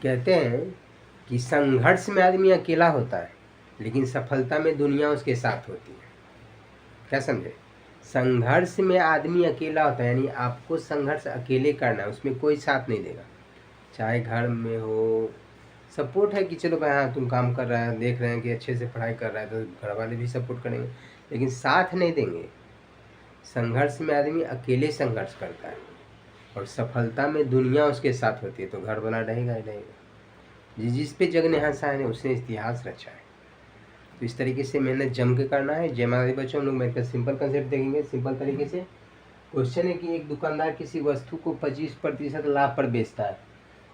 कहते हैं कि संघर्ष में आदमी अकेला होता है, लेकिन सफलता में दुनिया उसके साथ होती है। क्या समझे? संघर्ष में आदमी अकेला होता है, यानी आपको संघर्ष अकेले करना है, उसमें कोई साथ नहीं देगा। चाहे घर में हो, सपोर्ट है कि चलो भाई हाँ तुम काम कर रहा है, देख रहे हैं कि अच्छे से पढ़ाई कर रहा है, तो घर वाले भी सपोर्ट करेंगे, लेकिन साथ नहीं देंगे। संघर्ष में आदमी अकेले संघर्ष करता है और सफलता में दुनिया उसके साथ होती है, तो घर वाला रहेगा ही रहेगा। जिस पे जग ने हंसाया है उसने इतिहास रचा है। तो इस तरीके से मेहनत जम के करना है। जय माता दी बच्चों, हम लोग मैथ का सिंपल कंसेप्ट देखेंगे। सिंपल तरीके से क्वेश्चन है कि एक दुकानदार किसी वस्तु को 25% लाभ पर बेचता है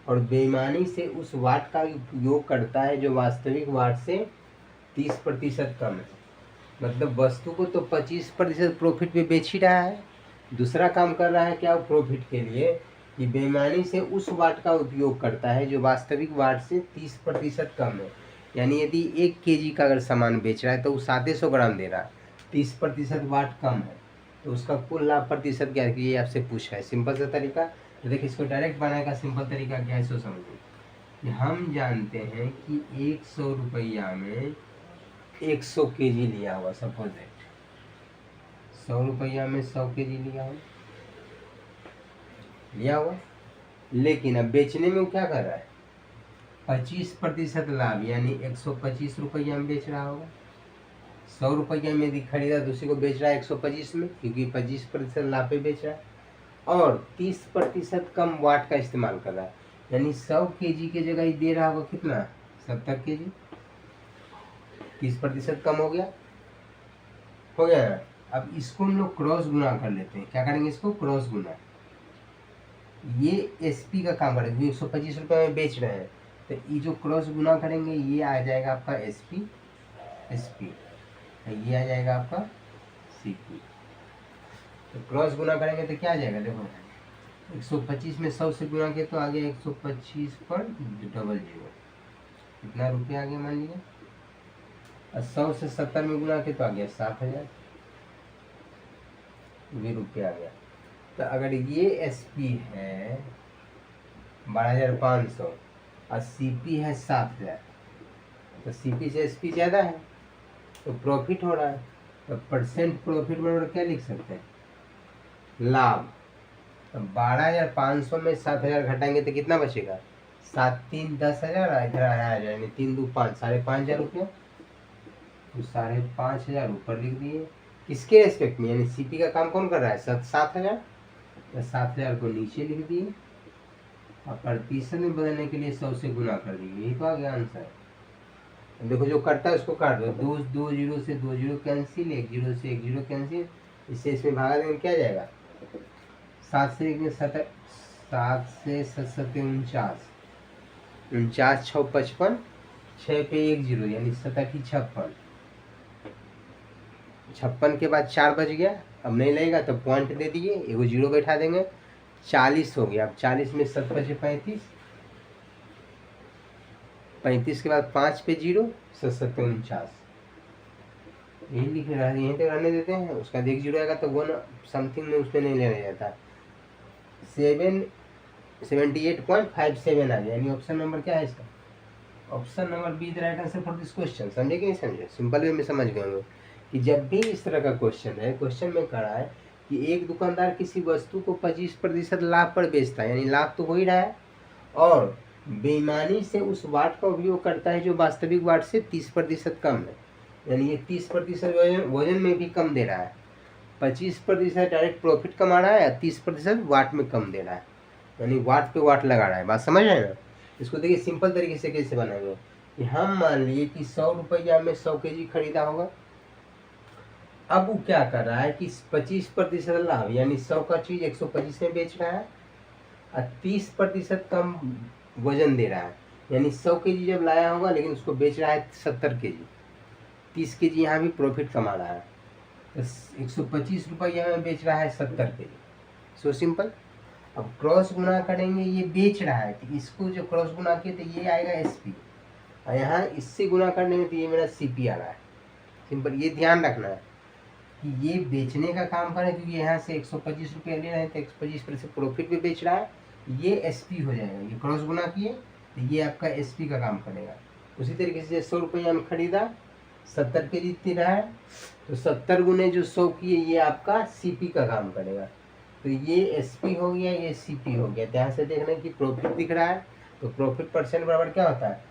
और बेईमानी से उस वाट का उपयोग करता है जो वास्तविक वाट से 30% कम है। मतलब वस्तु को तो 25% प्रॉफिट पे बेच ही रहा है, दूसरा काम कर रहा है क्या प्रॉफिट के लिए, कि बेईमानी से उस वाट का उपयोग करता है जो वास्तविक वाट से 30% कम है। यानी यदि 1 kg का अगर सामान बेच रहा है तो वो 700 ग्राम दे रहा है, 30% वाट कम है, तो उसका कुल लाभ प्रतिशत क्या है, ये आपसे पूछा है। सिंपल सा तरीका। तो देखिए इसको डायरेक्ट बनाने का सिंपल तरीका क्या है, सो समझिए। हम जानते हैं कि 100 रुपया में 100 kg लिया हुआ, सपोज दैट 100 रुपया में 100 kg लिया हुआ, लेकिन अब बेचने में वो क्या कर रहा है, 25% लाभ, यानी 125 रुपया में बेच रहा होगा। 100 रुपया में यदि खरीदा दूसरे को बेच रहा है 125 में, क्योंकि 25% लाभ पे बेच रहा है, और 30% कम वाट का इस्तेमाल कर रहा है, यानी 100 kg की जगह दे रहा होगा कितना, 70 kg। 30% कम हो गया ना। अब इसको हम लोग क्रॉस गुना कर लेते हैं। क्या करेंगे, इसको क्रॉस गुना। ये एसपी का काम करेंगे, 125 रुपये में बेच रहे हैं, तो ये जो क्रॉस गुना करेंगे ये आ जाएगा आपका एसपी, ये आ जाएगा आपका सीपी। तो क्रॉस गुना करेंगे तो क्या आ जाएगा, देखो 125 में 100 से गुना किया तो आ गया 125 पर 00। कितना रुपया आ गया मान लीजिए, और 100 से 70 में गुना किया तो आ गया 7000 भी रुपया आ गया। तो अगर ये एसपी है 12,500 और सीपी है 7,000, तो सीपी से एसपी ज़्यादा है तो प्रॉफिट हो रहा है। तो परसेंट प्रॉफिट बराबर क्या लिख सकते हैं, लाभ। तो 12,500 में 7,000 घटाएंगे तो कितना बचेगा, 7 3 10,000, इधर आया जाए, यानी 3 2 5, 5,500 रुपया। तो 5,500 ऊपर लिख दिए, किसके रेस्पेक्ट में, यानी सीपी का काम कौन कर रहा है, 7,000, तो 7,000 को नीचे लिख दिए और प्रतिशत में बदलने के लिए 100 से गुना कर दिए, यही तो आ गया आंसर। देखो जो करता है उसको काट दो, 2 0 से 2 0 कैंसिल, 1 0 से 1 0 कैंसिल, इससे इसमें भागा देंगे क्या जाएगा, 7 से 1 में 7 से 7 49, 49 6 55, 6 पे 1 0, यानी 7 56, 56 के बाद 4 बच गया। अब नहीं लगेगा तो पॉइंट दे दिए, एगो 0 बैठा देंगे, 40 हो गया। अब 40 में 7 बचे 35, 35 के बाद 5 पे 0, 7 49, यही लिख रहा है, यहीं तक रहने देते हैं। उसका 1 0 आएगा तो 1 समथिंग में उसमें नहीं लेना जाता, 78.57 आ गया, यानी ऑप्शन नंबर क्या है इसका, option number be the right answer for this question. समझे कि नहीं समझे, सिंपल वे में समझ गए होंगे कि जब भी इस तरह का क्वेश्चन है, क्वेश्चन में कहा है कि एक दुकानदार किसी वस्तु को 25% लाभ पर बेचता है, यानी लाभ तो हो ही रहा है, और बेईमानी से उस वाट का उपयोग करता है जो वास्तविक वाट से 30% कम है, यानी ये 30% वजन में भी कम दे रहा है। 25% डायरेक्ट प्रॉफिट कमा रहा है, 30% वाट में कम दे रहा है, यानी वाट पे वाट लगा रहा है। बात समझ रहे हैं ना। इसको देखिए सिंपल तरीके से कैसे बनाएंगे कि हम मान लिए कि 100 रुपया में 100 kg खरीदा होगा। अब वो क्या कर रहा है कि 25% लाभ, यानी 100 का चीज 125 में बेच रहा है और 30% कम वजन दे रहा है, यानी 100 kg जब लाया होगा लेकिन उसको बेच रहा है 70 kg, 30 kg यहाँ भी प्रॉफिट कमा रहा है। तो 125 रुपया में बेच रहा है 70 kg। So simple. अब क्रॉस गुना करेंगे, ये बेच रहा है तो इसको जो क्रॉस गुना किए तो ये आएगा एसपी, और यहाँ इससे गुना करने में तो ये मेरा सीपी आ रहा है। सिंपल, ये ध्यान रखना है कि ये बेचने का काम कर रहा है, क्योंकि यहाँ से 125 रुपया ले रहे हैं तो 125% प्रॉफिट पे बेच रहा है, ये एसपी हो जाएगा। ये क्रॉस गुना किए, तो ये आपका एसपी का काम करेगा। उसी तरीके से 100 रुपये में खरीदा, 70 के जितनी रहा है, तो 70 गुने जो 100 की है, ये आपका सीपी का काम करेगा। तो ये एसपी हो गया, ये सीपी हो गया। ध्यान से देखना कि प्रॉफिट दिख रहा है, तो प्रॉफिट परसेंट बराबर क्या होता है,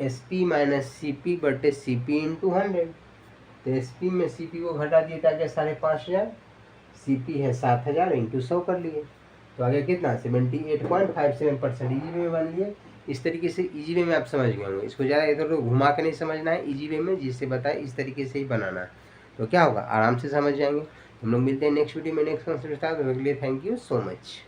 एसपी माइनस सीपी बटे सीपी इंटू 100। तो एसपी में सीपी को घटा दिए, क्या 5,500, सीपी है 7,000 इंटू 100 कर लिए, तो आगे कितना 78.57% इजी वे में बन लिए। इस तरीके से इजी वे में आप समझ गए होंगे। इसको ज़्यादा इधर उधर घुमा के नहीं समझना है, इजी वे में जिससे बताए इस तरीके से ही बनाना है, तो क्या होगा आराम से समझ जाएंगे। हम लोग मिलते हैं नेक्स्ट वीडियो में नेक्स्ट कॉन्सेप्ट के साथ। Thank you so much.